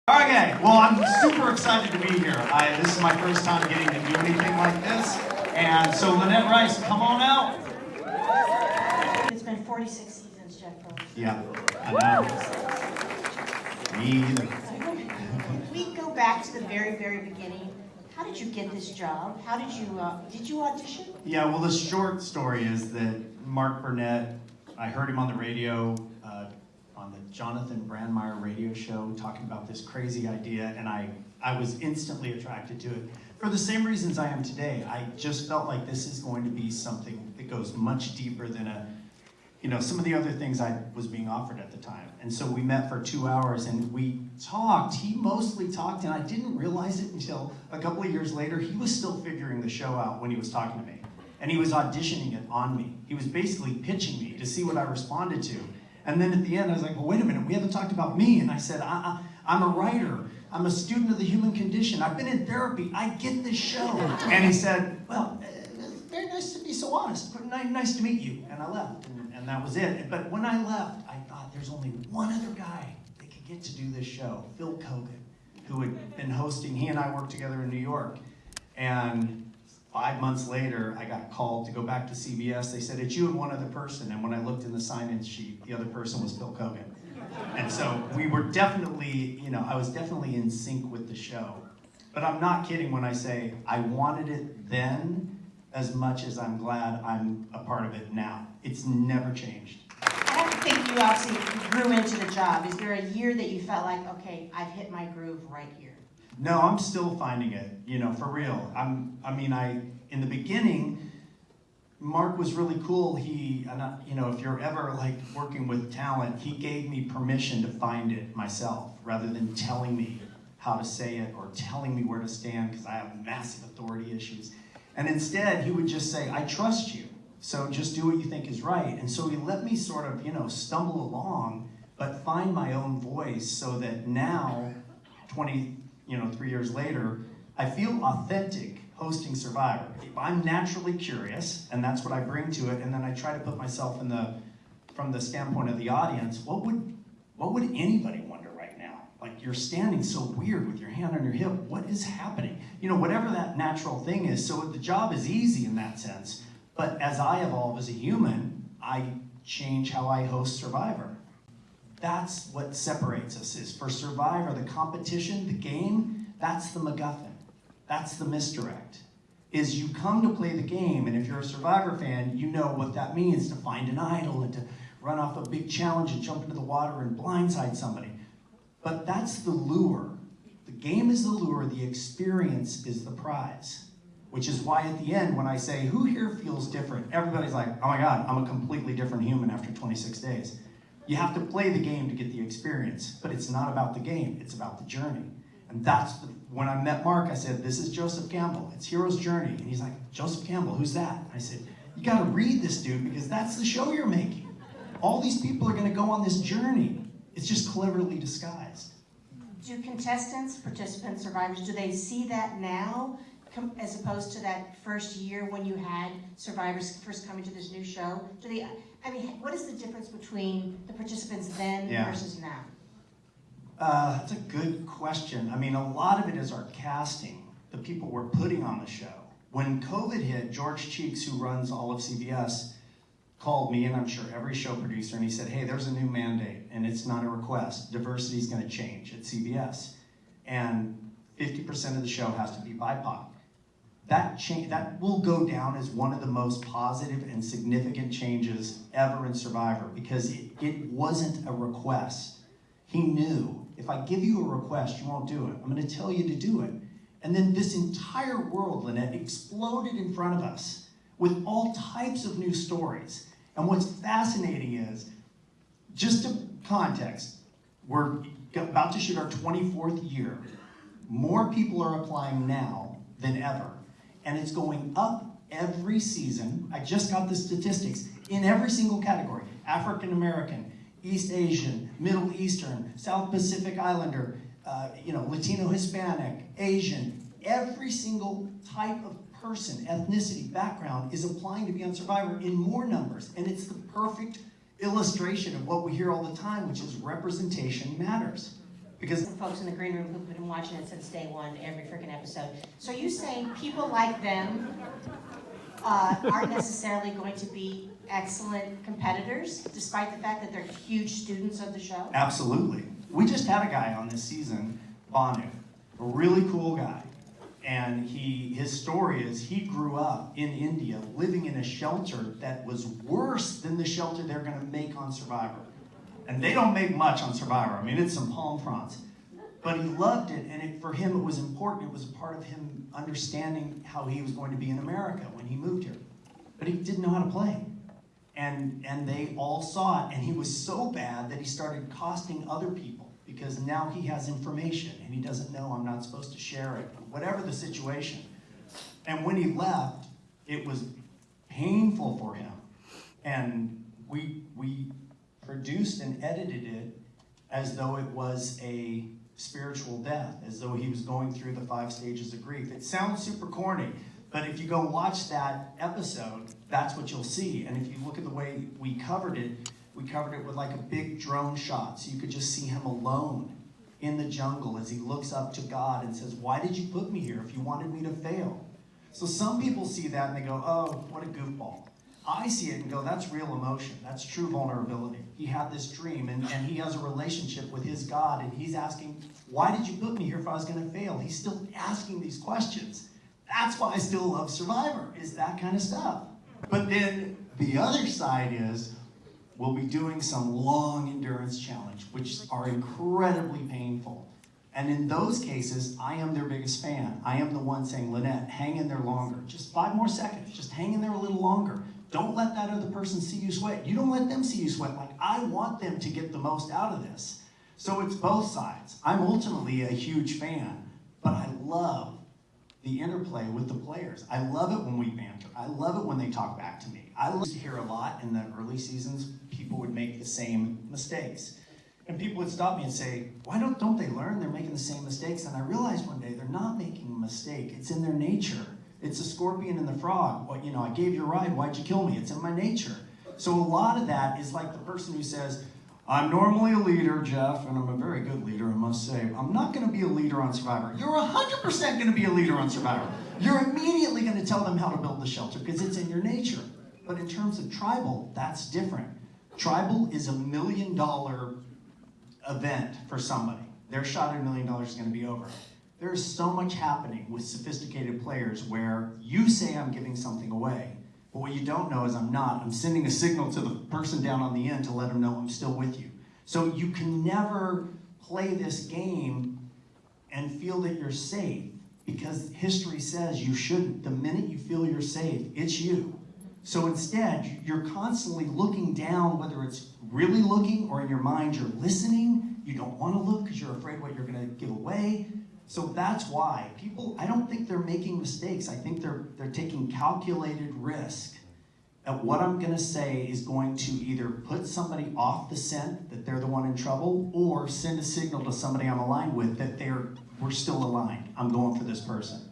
Okay, well, I'm super excited to be here. This is my first time getting to do anything like this. And so, Lynette Rice, come on out. It's been 46 seasons, Jeff Probst. Yeah, I know. Me either. We go back to the very, very beginning. How did you get this job? How did you audition? Yeah, well, the short story is that Mark Burnett, I heard him on the radio, on the Jonathan Brandmeier radio show, talking about this crazy idea, and I was instantly attracted to it. For the same reasons I am today, I just felt like this is going to be something that goes much deeper than some of the other things I was being offered at the time. And so we met for 2 hours and we talked. He mostly talked, and I didn't realize it until a couple of years later. He was still figuring the show out when he was talking to me. And he was auditioning it on me. He was basically pitching me to see what I responded to. And then at the end, I was like, well, wait a minute, we haven't talked about me. And I said, I'm a writer. I'm a student of the human condition. I've been in therapy. I get this show. And he said, well, it's very nice to be so honest. Nice to meet you. And I left, and that was it. But when I left, I thought there's only one other guy that could get to do this show, Phil Kogan, who had been hosting. He and I worked together in New York. And 5 months later, I got called to go back to CBS. They said, it's you and one other person. And when I looked in the sign-in sheet, the other person was Phil Kogan. And so we were definitely, I was definitely in sync with the show. But I'm not kidding when I say I wanted it then as much as I'm glad I'm a part of it now. It's never changed. I have to think you obviously grew into the job. Is there a year that you felt like, okay, I've hit my groove right here? No, I'm still finding it, for real. In the beginning, Mark was really cool. If you're ever like working with talent, he gave me permission to find it myself rather than telling me how to say it or telling me where to stand because I have massive authority issues. And instead, he would just say, I trust you, so just do what you think is right. And so he let me sort of, stumble along, but find my own voice so that now, 3 years later, I feel authentic hosting Survivor. I'm naturally curious, and that's what I bring to it, and then I try to put myself from the standpoint of the audience. What would anybody wonder right now? Like, you're standing so weird with your hand on your hip. What is happening? Whatever that natural thing is. So the job is easy in that sense, but as I evolve as a human, I change how I host Survivor. That's what separates us, is for Survivor, the competition, the game, that's the MacGuffin. That's the misdirect. Is you come to play the game, and if you're a Survivor fan, you know what that means, to find an idol and to run off a big challenge and jump into the water and blindside somebody. But that's the lure. The game is the lure, the experience is the prize. Which is why at the end, when I say, who here feels different? Everybody's like, oh my God, I'm a completely different human after 26 days. You have to play the game to get the experience, but it's not about the game, it's about the journey. And when I met Mark, I said, this is Joseph Campbell, it's Hero's Journey. And he's like, Joseph Campbell, who's that? And I said, you gotta read this, dude, because that's the show you're making. All these people are gonna go on this journey. It's just cleverly disguised. Do contestants, participants, survivors, do they see that now as opposed to that first year when you had survivors first coming to this new show? What is the difference between the participants then versus now? That's a good question. A lot of it is our casting, the people we're putting on the show. When COVID hit, George Cheeks, who runs all of CBS, called me, and I'm sure every show producer, and he said, hey, there's a new mandate, and it's not a request. Diversity is going to change at CBS. And 50% of the show has to be BIPOC. That will go down as one of the most positive and significant changes ever in Survivor, because it wasn't a request. He knew, if I give you a request, you won't do it. I'm going to tell you to do it. And then this entire world, Lynette, exploded in front of us with all types of new stories. And what's fascinating is, just to context, we're about to shoot our 24th year. More people are applying now than ever. And it's going up every season. I just got the statistics in every single category. African American, East Asian, Middle Eastern, South Pacific Islander, Latino, Hispanic, Asian. Every single type of person, ethnicity, background is applying to be on Survivor in more numbers. And it's the perfect illustration of what we hear all the time, which is representation matters. Because Some folks in the green room who've been watching it since day one, every freaking episode. So you saying people like them aren't necessarily going to be excellent competitors, despite the fact that they're huge students of the show? absolutely. We just had a guy on this season, Banu, a really cool guy. And his story is he grew up in India living in a shelter that was worse than the shelter they're going to make on Survivor. And they don't make much on Survivor. I mean, it's some palm fronds. But he loved it, and for him it was important. It was a part of him understanding how he was going to be in America when he moved here. But he didn't know how to play. And they all saw it, and he was so bad that he started costing other people because now he has information, and he doesn't know I'm not supposed to share it, whatever the situation. And when he left, it was painful for him. And we produced and edited it as though it was a spiritual death, as though he was going through the 5 stages of grief. It sounds super corny, but if you go watch that episode, that's what you'll see. And if you look at the way we covered it with like a big drone shot, so you could just see him alone in the jungle as he looks up to God and says, why did you put me here if you wanted me to fail? So some people see that and they go, oh, what a goofball. I see it and go, that's real emotion. That's true vulnerability. He had this dream, and he has a relationship with his God, and he's asking, why did you put me here if I was going to fail? He's still asking these questions. That's why I still love Survivor, is that kind of stuff. But then the other side is, we'll be doing some long endurance challenge, which are incredibly painful. And in those cases, I am their biggest fan. I am the one saying, Lynette, hang in there longer. Just 5 more seconds. Just hang in there a little longer. Don't let that other person see you sweat. You don't let them see you sweat. Like, I want them to get the most out of this. So it's both sides. I'm ultimately a huge fan, but I love the interplay with the players. I love it when we banter. I love it when they talk back to me. I used to hear a lot in the early seasons, people would make the same mistakes. And people would stop me and say, why don't they learn? They're making the same mistakes. And I realized one day they're not making a mistake. It's in their nature. It's a scorpion and the frog. Well, you know, I gave you a ride. Why'd you kill me? It's in my nature. So a lot of that is like the person who says, I'm normally a leader, Jeff, and I'm a very good leader, I must say. I'm not going to be a leader on Survivor. You're 100% going to be a leader on Survivor. You're immediately going to tell them how to build the shelter because it's in your nature. But in terms of tribal, that's different. Tribal is $1 million event for somebody. Their shot at $1 million is going to be over. There's so much happening with sophisticated players where you say I'm giving something away, but what you don't know is I'm not. I'm sending a signal to the person down on the end to let them know I'm still with you. So you can never play this game and feel that you're safe because history says you shouldn't. The minute you feel you're safe, it's you. So instead, you're constantly looking down, whether it's really looking or in your mind you're listening. You don't want to look because you're afraid what you're going to give away. So that's why people, I don't think they're making mistakes. I think they're taking calculated risk at what I'm going to say is going to either put somebody off the scent that they're the one in trouble or send a signal to somebody I'm aligned with that we're still aligned. I'm going for this person.